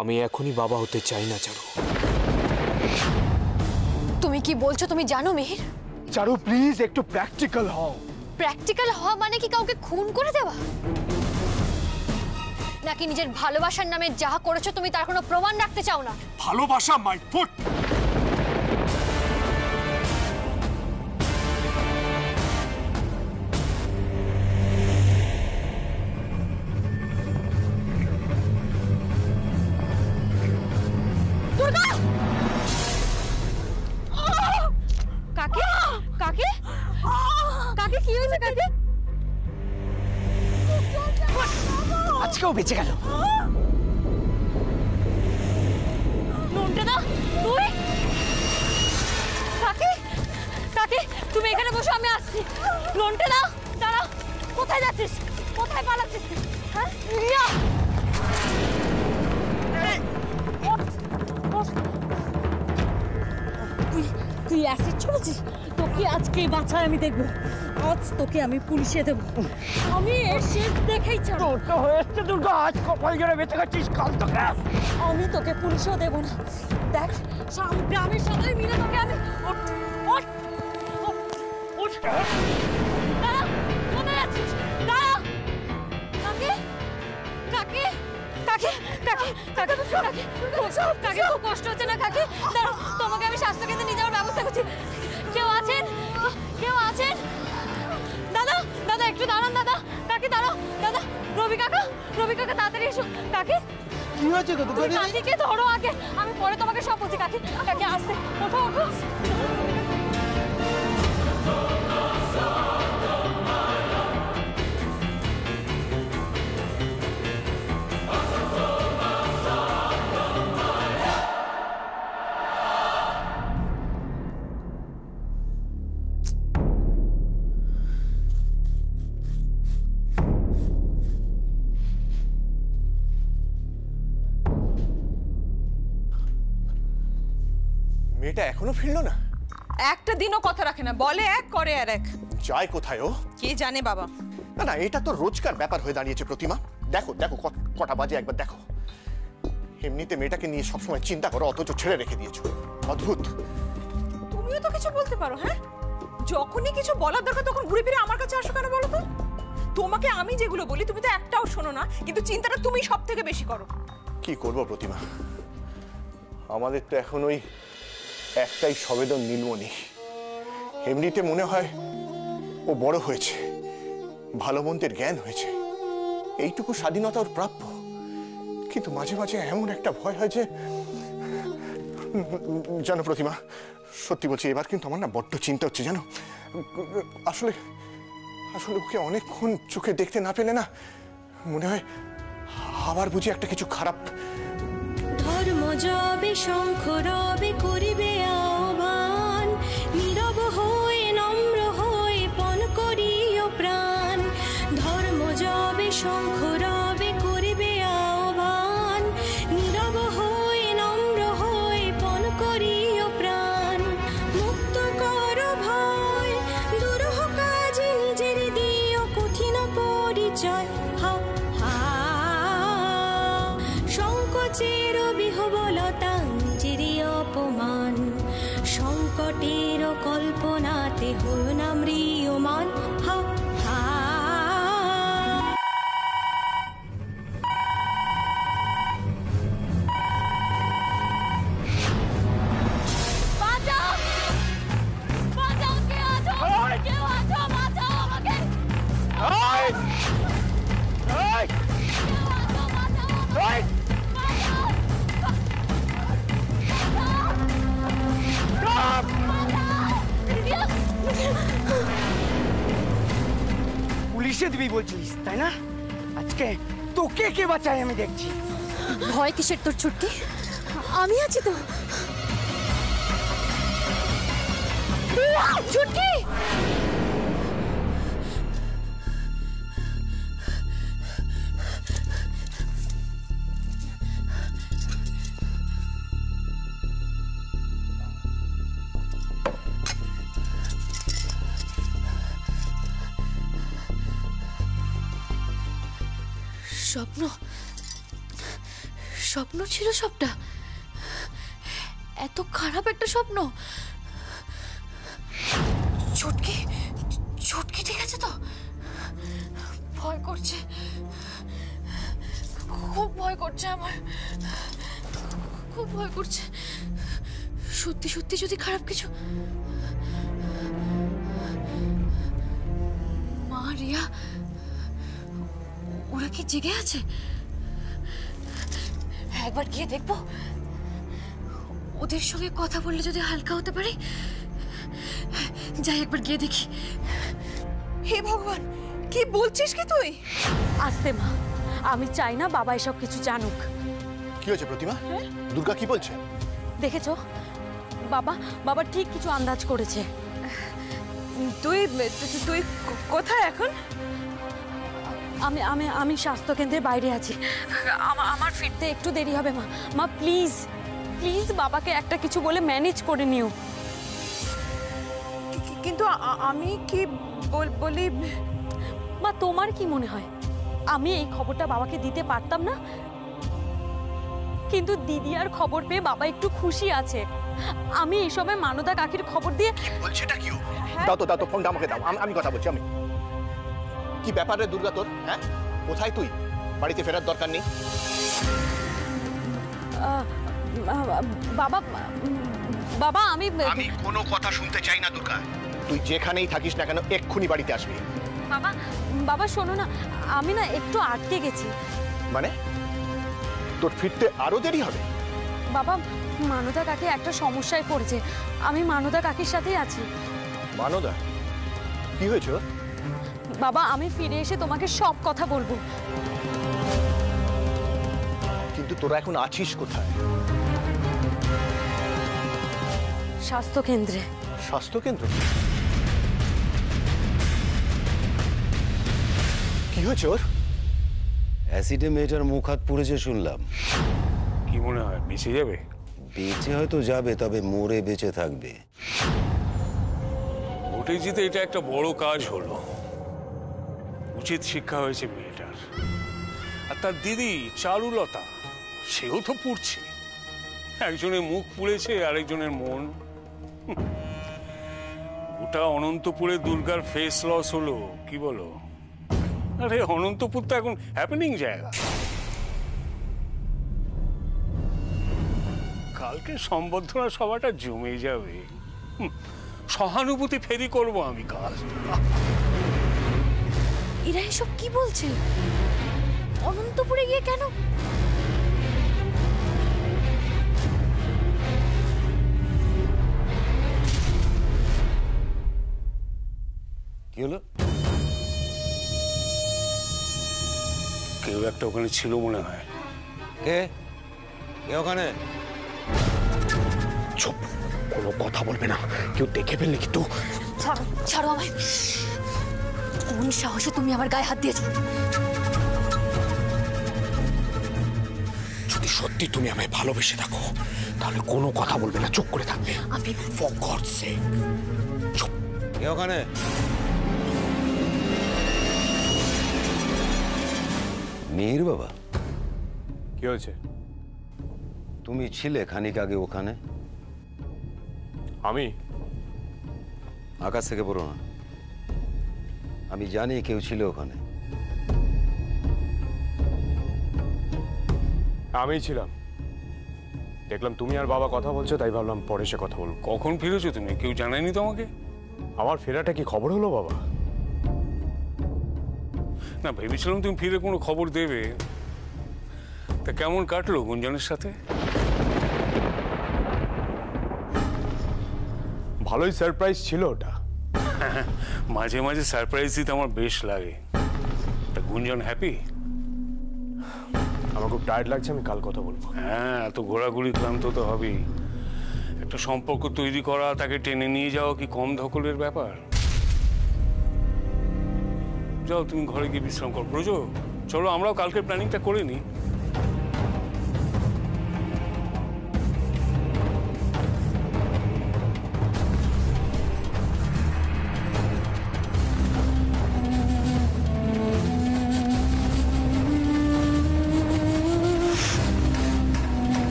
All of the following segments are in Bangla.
আমি এখনই বাবা হতে চাই না চারু। তুমি কি বলছো তুমি জানো মিহির? চারু প্লিজ একটু প্র্যাকটিক্যাল হও। প্র্যাকটিক্যাল হওয়া মানে কি কাউকে খুন করে দেওয়া? নাকি নিজের ভালোবাসার নামে যা করেছো তুমি তার কোনো প্রমাণ রাখতে চাও না? ভালোবাসা মাই ফুট। কাকে কাকে কাকে কি হয়েছে? কাকে আজকেও বেঁচে গেল। নন্টনা তুই? কাকে কাকে তুমি এখানে বসো, আমি আসছি। নন্টনা দাঁড়া, কোথায় যাচ্ছিস? কোথায় পালাচ্ছিস? হ্যাঁ রিয়া তুই অ্যাসিড ছড়েছিস? তোকে আজকেই বাঁচায় আমি দেখবো। আজ তোকে আমি পুলিশে দেবো। আমি এর শেষ দেখেই ছাড়ব। তোর তো হয়েছে দুর্গা, আজ কপাল জোরে বেঁচে গেছিস, কাল তোকে আমি তোকে পুলিশেও দেবো না। দেখ সব গ্রামের সবাই মিলে তোকে আমি দাঁড়া, কোথায় যাচ্ছিস? দাঁড়া। কাকে কাকে কাকে কাকে কাকে কাকে খুব কষ্ট হচ্ছে না? কাকে দাঁড়া, তোমাকে আমি স্বাস্থ্যকেন্দ্রে নিয়ে যাওয়ার ব্যবস্থা করছি। কেউ আছেন? কেউ আছেন? দাদা দাদা একটু দাঁড়ান দাদা। কাকে দাঁড়াও দাদা। রবি কাকা তাড়াতাড়ি এসো। কাকে কি হয়েছে? কাকিকে ধরো আগে, আমি পরে তোমাকে সব বলছি। কাকি কাকি আসতে, ওঠো ওঠো। মেয়েটা এখনো ফিরলো না? একটা দিনও কথা রাখে না, বলে এক করে আর এক। যায় কোথায় ও? কে জানে বাবা। না না, এটা তো রোজকার ব্যাপার হয়ে দাঁড়িয়েছে প্রতিমা। দেখো দেখো কটা বাজে একবার দেখো। এমনিতে মেয়েটাকে নিয়ে সবসময় চিন্তা করো, অথচ ছেড়ে রেখে দিয়েছো। অদ্ভুত। তুমিও তো কিছু বলতে পারো। হ্যাঁ, যখনই কিছু বলার দরকার তখন ঘুরে ফিরে আমার কাছে আসো কেন বলো তো? তোমাকে আমি যেগুলো বলি তুমি তো একটাও শোনো না, কিন্তু চিন্তাটা তুমি সব থেকে বেশি করো। কি করবো প্রতিমা, আমাদের তো এখন ওই একটাই সবেদন নীলমণি। এমনিতে মনে হয় ও বড় হয়েছে, ভালো মন্দের জ্ঞান হয়েছে, এইটুকু স্বাধীনতা ওর প্রাপ্য। কিন্তু মাঝে মাঝে এমন একটা ভয় হয় যে, জানো প্রতিমা, সত্যি বলছি এবার কিন্তু আমার না বড্ড চিন্তা হচ্ছে জানো। আসলে আসলে ওকে অনেকক্ষণ চোখে দেখতে না পেলে না মনে হয় আবার বুঝি একটা কিছু খারাপ। ধর্ম যাবে শঙ্খ রবে করিবে আহ্বান, নীরব হয়ে নম্র হয়ে পণ করিও প্রাণ। ধর্ম যাবে শঙ্খ রবে করিবে আহ্বান, নীরব হয়ে নম্র হয়ে পণ করিও প্রাণ। মুক্ত কর ভয়, দুরূহ কাজে নিজের দিও কঠিন পরিচয়। হা হা সংকোচের বিহবলতা নিজেরই অপমান, সংকটের কল্পনাতে হও না ম্রিয়মান। হা হা বাঁচাও বাঁচাও, কেউ আছো? কেউ আছো? বাঁচাও আমাকে। কেউ আছো? বাঁচাও আমাকে। পুলিশে দিবি বলছিস তাই না? আজকে তোকে কে বাঁচায় আমি দেখছি। ভয় কিসের তোর ছুটকি? আমি আছি তো। ছুটকি স্বপ্ন স্বপ্ন ছিল সবটা? এত খারাপ একটা স্বপ্ন? চটকি চটকি ঠিক আছে তো? ভয় করছে, খুব ভয় করছে আমার, খুব ভয় করছে। সত্যি সত্যি যদি খারাপ কিছু। মা, রিয়া, ওরা কি জেগে আছে? একবার গিয়ে দেখবো, ওদের সঙ্গে কথা বললে যদি হালকা হতে পারে। যাই, একবার গিয়ে দেখি। হে ভগবান, কি বলছিস কি তুই? আস্তে মা, আমি চাই না বাবা এসব কিছু জানুক। কি হয়েছে প্রতিমা? দুর্গা কি বলছে? দেখেছো, বাবা বাবা ঠিক কিছু আন্দাজ করেছে। তুই তুই কোথায় এখন? আমি আমি আমি স্বাস্থ্যকেন্দ্রের বাইরে আছি। আমার ফিরতে একটু দেরি হবে মা। মা প্লিজ প্লিজ বাবাকে একটা কিছু বলে ম্যানেজ করে নিও। কিন্তু আমি কি বলি? মা, তোমার কি মনে হয় আমি এই খবরটা বাবাকে দিতে পারতাম না? কিন্তু দিদি আর খবর পেয়ে বাবা একটু খুশি আছে। আমি এই সময় মানদা কাকির খবর দিয়ে। কি বলছেটা কি? দাও তো ফোনটা আমাকে দাও, আমি কথা বলছি। আমি কি ব্যাপার রে দুর্গা তোর? হ্যাঁ, কোথায় তুই? বাড়িতে ফেরার দরকার নেই। বাবা বাবা আমি কোনো কথা শুনতে চাই না দুর্গা। তুই যেখানেই থাকিস না কেন এক্ষুনি বাড়িতে আসবি। বাবা বাবা শোনো না, আমি না একটু আটকে গেছি। মানে তোর ফিরতে আরো দেরি হবে? বাবা, মানদা কাকি একটা সমস্যায় পড়েছে। আমি মানদা কাকির সাথেই আছি। মানদা, কি হয়েছে? বাবা, আমি ফিরে এসে তোমাকে সব কথা বলবো। কিন্তু তোরা এখন আছিস কোথায়? স্বাস্থ্য কেন্দ্রে। স্বাস্থ্য কেন্দ্র? কি হয়েছে ওর? অ্যাসিডে মেয়েটার মুখ হাত পুড়েছে শুনলাম। কি মনে হয় বেঁচে যাবে? বেঁচে হয়তো যাবে, তবে মরে বেঁচে থাকবে। ভোটে জিতে এটা একটা বড় কাজ হলো। উচিত শিক্ষা হয়েছে মেয়েটার। আর তার দিদি চারুলতা, সেও তো পুড়ছে। একজনের মুখ পুড়েছে, আরেকজনের মন। ওটা অনন্তপুরে দুর্গার ফেস লস হলো, কি বলো? আরে অনন্তপুর তো এখন হ্যাপেনিং জায়গা। কালকে সম্বর্ধনা সভাটা জমে যাবে। সহানুভূতি ফেরি করব আমি কাল। এরা এসব কি বলছে? অনন্তপুরে গিয়ে কেন? কি হলো? কেউ একটা ওখানে ছিল মনে হয়। কে কে ওখানে? চুপ, কোনো কথা বলবে না। কেউ দেখে ফেললে কিন্তু। ছাড়ো ছাড়ো আমায়। কোন সাহসে তুমি আমার গায়ে হাত দিয়েছো? যদি সত্যি তুমি আমায় ভালোবেসে থাকো তাহলে কোনো কথা বলবে না, চুপ করে থাকবে। আমি ফর গডস সেক চুপ। কে ওখানে? মিহির বাবা। কি হয়েছে? তুমি ছিলে খানিক আগে ওখানে। আমি? আকাশ থেকে পড়ো না, আমি জানি কেউ ছিল ওখানে। আমি ছিলাম, দেখলাম তুমি আর বাবা কথা বলছো, তাই ভাবলাম পরে সে কথা বলবো। কখন ফিরেছো তুমি? কেউ জানায়নি তোমাকে? আমার ফেরাটা কি খবর হলো বাবা? না, ভেবেছিলাম তুমি ফিরে কোনো খবর দেবে। তা কেমন কাটলো গুঞ্জনের সাথে? ভালোই সারপ্রাইজ ছিল ওটা। মাঝে মাঝে সারপ্রাইজ দিতে আমার বেশ লাগে। তা গুঞ্জন হ্যাপি? আমার খুব টায়ার্ড লাগছে, আমি কাল কথা বলবো। হ্যাঁ, এত ঘোরাঘুরি ক্লান্ত তো হবেই। একটা সম্পর্ক তৈরি করা, তাকে টেনে নিয়ে যাওয়া কি কম ধকলের ব্যাপার? যাও তুমি ঘরে গিয়ে বিশ্রাম করো। ব্রজ, চলো আমরাও কালকের প্ল্যানিংটা করে নিই।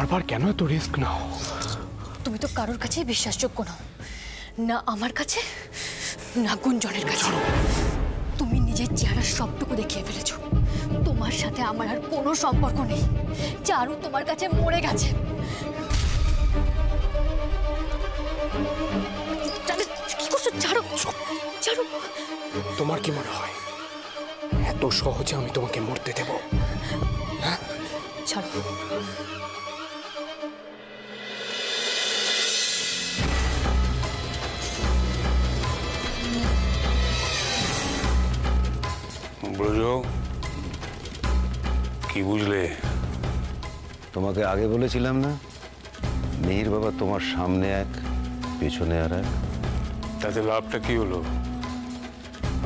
বারবার কেন এত রিস্ক নাও? তুমি তো কারোর কাছেই বিশ্বাসযোগ্য নও, না আমার কাছে না গুঞ্জনের কাছে। তুমি নিজের চেহারা সবটুকু দেখিয়ে ফেলেছো। তোমার সাথে আমার আর কোনো সম্পর্ক নেই। চারু তোমার কাছে মরে গেছে। কি করছো চারু? চারু, তোমার কি মনে হয় এত সহজে আমি তোমাকে মরতে দেব? চারু, ব্রজ, কি বুঝলে? তোমাকে আগে বলেছিলাম না, মিহির বাবা তোমার সামনে এক পেছনে আর এক। তাতে লাভটা কি হলো?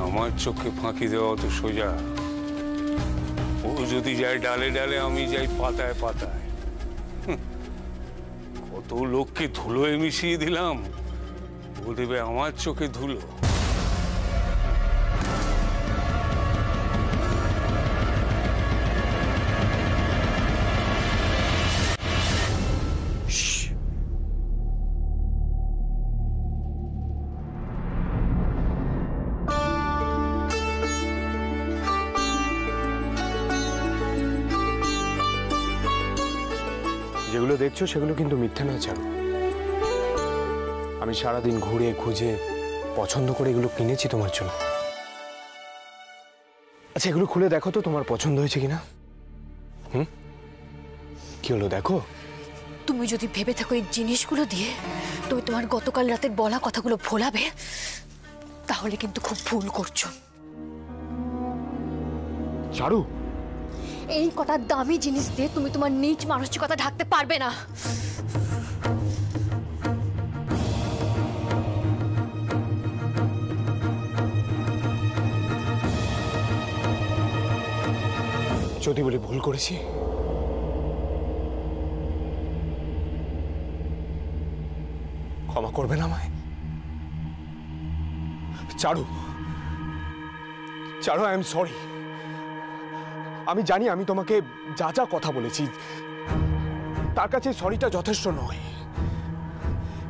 আমার চোখে ফাঁকি দেওয়া তো সোজা। ও যদি যায় ডালে ডালে, আমি যাই পাতায় পাতায়। কত লোককে ধুলোয় মিশিয়ে দিলাম, ও দেবে আমার চোখে ধুলো। যেগুলো দেখছো সেগুলো কিন্তু মিথ্যা নয় চারু। আমি সারাদিন ঘুরে খুঁজে পছন্দ করে এগুলো কিনেছি তোমার জন্য। আচ্ছা, এগুলো খুলে দেখো তো তোমার পছন্দ হয়েছে কিনা। কি হলো দেখো? তুমি যদি ভেবে থাকো এই জিনিসগুলো দিয়ে তুমি তোমার গতকাল রাতের বলা কথাগুলো ভোলাবে, তাহলে কিন্তু খুব ভুল করছো। চারু, এই কটা দামি জিনিস দিয়ে তুমি তোমার নিজ মানসিকতা ঢাকতে পারবে না। যদি বলে ভুল করেছি, ক্ষমা করবে না আমায়? চারু, চারু, আই এম সরি। আমি জানি আমি তোমাকে যা যা কথা বলেছি তার কাছে সরিটা যথেষ্ট নয়,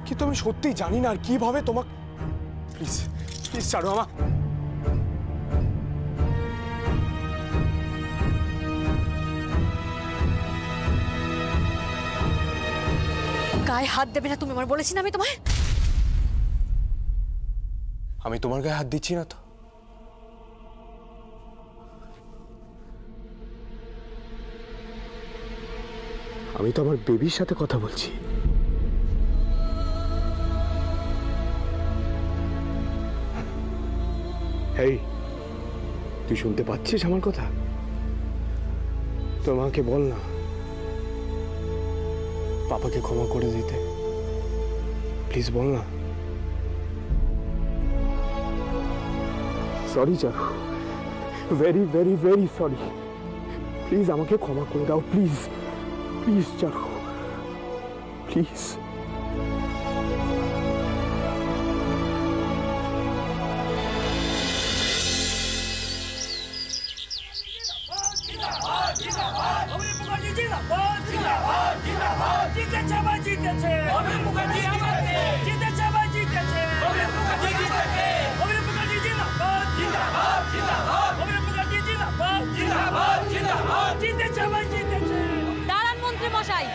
কিন্তু আমি সত্যিই জানি না আর কিভাবে তোমাকে। প্লিজ প্লিজ চারু, আমার গায়ে হাত দেবে না তুমি, আমার বলেছি না আমি তোমায়। আমি তোমার গায়ে হাত দিচ্ছি না তো। আমি তো আমার বেবির সাথে কথা বলছি। এই, তুই শুনতে পাচ্ছিস আমার কথা? তোমাকে বল না পাপাকে ক্ষমা করে দিতে, প্লিজ বল না। Sorry Charu, very very very sorry. Please আমাকে ক্ষমা করে দাও, প্লিজ প্লিজ চারু, প্লিজ। দাঁড়ান মন্ত্রী মশাই,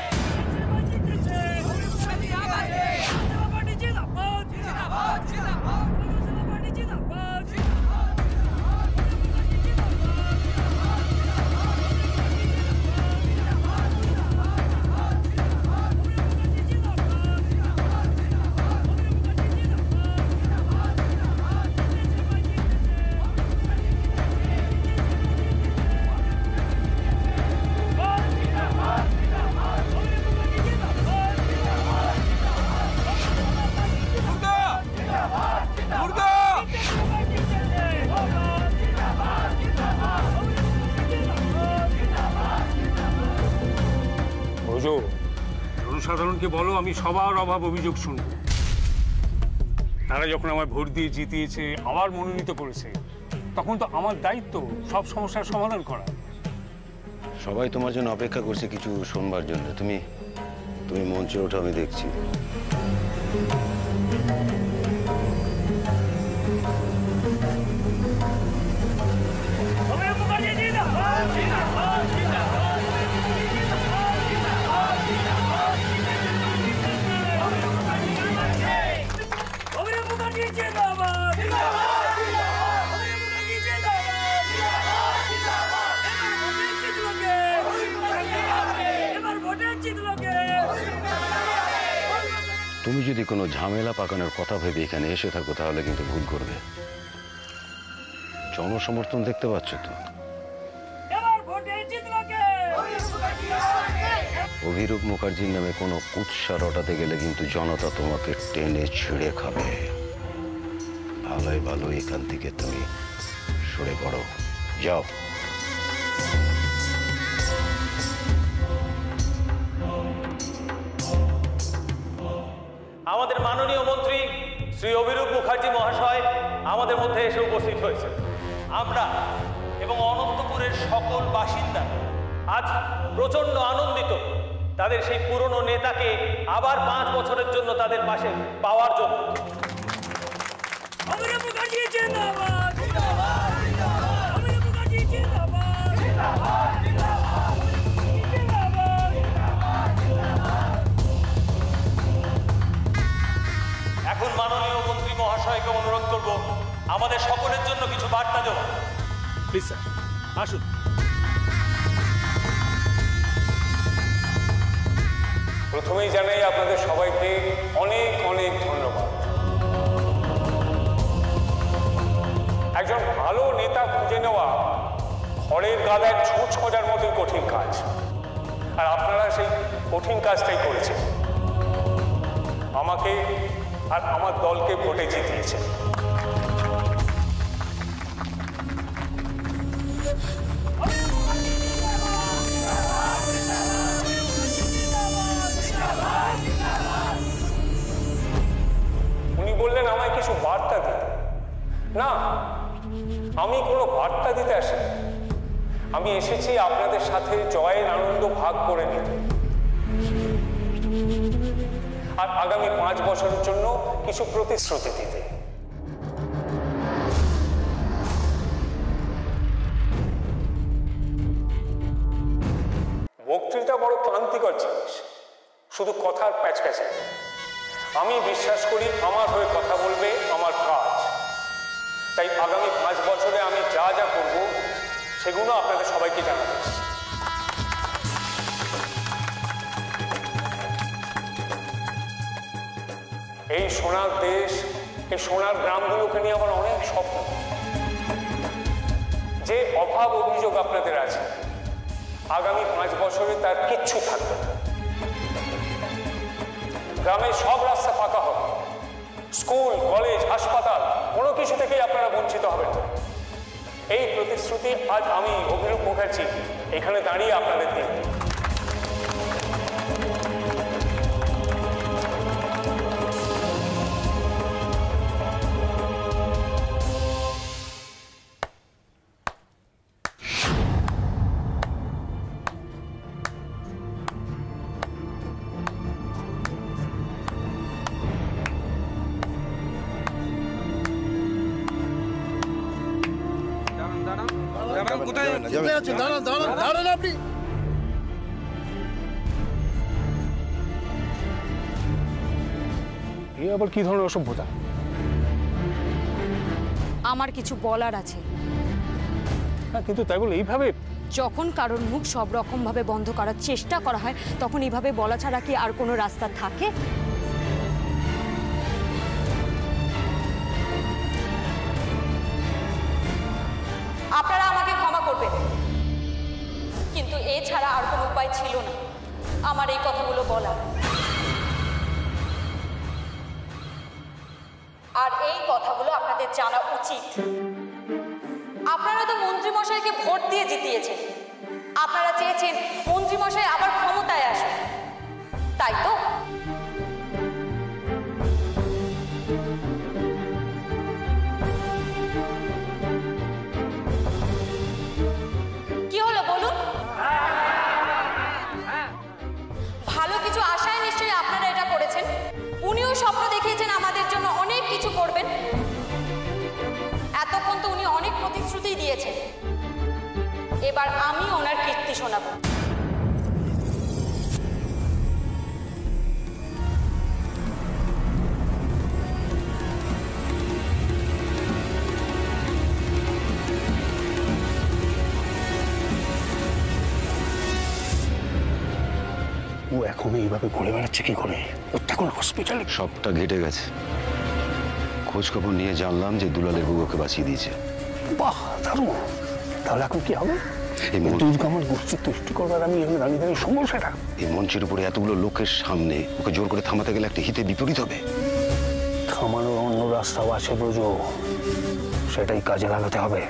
জনসাধারণকে বলো আমি সবার অভাব অভিযোগ শুনব। তারা যখন আমায় ভোট দিয়ে জিতিয়েছে, আবার মনোনীত করেছে, তখন তো আমার দায়িত্ব সব সমস্যার সমাধান করা। সবাই তোমার জন্য অপেক্ষা করছে কিছু শোনবার জন্য। তুমি তুমি মঞ্চে ওঠো, আমি দেখছি। তুমি যদি কোনো ঝামেলা পাকানোর কথা ভেবে এখানে এসে থাকো তাহলে কিন্তু ভুল করবে। জনসমর্থন দেখতে পাচ্ছ তো? অভিরূপ মুখার্জির নামে কোনো কুৎসা রটাতে গেলে কিন্তু জনতা তোমাকে টেনে ছিঁড়ে খাবে। ভালোই ভালো এখান থেকে তুমি সরে পড়ো, যাও। আমাদের মাননীয় মন্ত্রী শ্রী অভিরূপ মুখার্জি মহাশয় আমাদের মধ্যে এসে উপস্থিত হয়েছে। আমরা এবং অনন্তপুরের সকল বাসিন্দা আজ প্রচন্ড আনন্দিত তাদের সেই পুরনো নেতাকে আবার 5 বছরের জন্য তাদের পাশে পাওয়ার জন্য। অভিরূপ মুখার্জি জিন্দাবাদ, জিন্দাবাদ, জিন্দাবাদ। অভিরূপ মুখার্জি জিন্দাবাদ, জিন্দাবাদ, জিন্দাবাদ, জিন্দাবাদ, জিন্দাবাদ। এখন মাননীয় মন্ত্রী মহাশয়কে অনুরোধ করব আমাদের সকলের জন্য কিছু বার্তা দেওয়া। প্লিজ স্যার, আসুন। প্রথমেই জানাই আপনাদের সবাইকে অনেক অনেক ধন্যবাদ। একজন ভালো নেতা খুঁজে নেওয়া খড়ের গাদায় ছুঁচ খোঁজার মতোই কঠিন কাজ, আর আপনারা সেই কঠিন কাজটাই করেছেন। আমাকে আর আমার দলকে ভোটে জিতিয়েছেন। উনি বললেন আমায় কিছু বার্তা দিতে। না, আমি কোনো বার্তা দিতে আসিনি। আমি এসেছি আপনাদের সাথে জয়ের আনন্দ ভাগ করে নিতে, আর আগামী 5 বছরের জন্য কিছু প্রতিশ্রুতি দিতে। বক্তৃতা বড় ক্লান্তিকর জিনিস, শুধু কথার প্যাচপ্যাচে। আমি বিশ্বাস করি আমার হয়ে কথা বলবে আমার কাজ। তাই আগামী 5 বছরে আমি যা যা করব সেগুলো আপনাদের সবাইকে জানাতে চাই। এই সোনার দেশ, এই সোনার গ্রামগুলোকে নিয়ে আমার অনেক স্বপ্ন। যে অভাব অভিযোগ আপনাদের আছে, আগামী 5 বছরে তার কিচ্ছু থাকবে না। গ্রামের সব রাস্তা পাকা হবে, স্কুল, কলেজ, হাসপাতাল কোনো কিছু থেকেই আপনারা বঞ্চিত হবেন না। এই প্রতিশ্রুতি আজ আমি অভিরূপ মুখার্জি এখানে দাঁড়িয়ে আপনাদের দিই। আবার কি ধরনের অসভ্যতা? আমার কিছু বলার আছে। কিন্তু তাই বলে এইভাবে যখন কারোর মুখ সব রকম ভাবে বন্ধ করার চেষ্টা করা হয় তখন এইভাবে বলা ছাড়া কি আর কোনো রাস্তা থাকে? আপনারা আমাকে ক্ষমা করবেন, কিন্তু এছাড়া আর কোনো উপায় ছিল না আমার এই কথাগুলো বলা। আর এই কথাগুলো আপনাদের জানা উচিত। আপনারা তো মন্ত্রীমশাইকে ভোট দিয়ে জিতিয়েছেন, আপনারা চেয়েছেন মন্ত্রীমশাই আবার ক্ষমতায় আসুন, তাই তো? কি হলো বলুন? স্বপ্ন দেখিয়েছেন আমাদের জন্য অনেক কিছু করবেন। এতক্ষণ তো উনি অনেক প্রতিশ্রুতি দিয়েছেন, এবার আমি ওনার কীর্তি শোনাবো। ও এখন এইভাবে ঘুরে বেড়াচ্ছে কি করে? এখন হসপিটালে সবটা ঘেটে গেছে। খোঁজ খবর নিয়ে জানলাম যে দুলালের বউ ওকে বাঁচিয়ে দিয়েছে। বাহ, দারুণ। তাহলে এখন কি হবে? এই দুর্গমন গোষ্ঠী তুষ্টি করবার আমি দাঁড়িয়ে দাঁড়িয়ে সমস্যাটা। এই মঞ্চের উপরে এতগুলো লোকের সামনে ওকে জোর করে থামাতে গেলে একটা হিতে বিপরীত হবে। থামানোর অন্য রাস্তাও আছে ব্রজ, সেটাই কাজে লাগাতে হবে।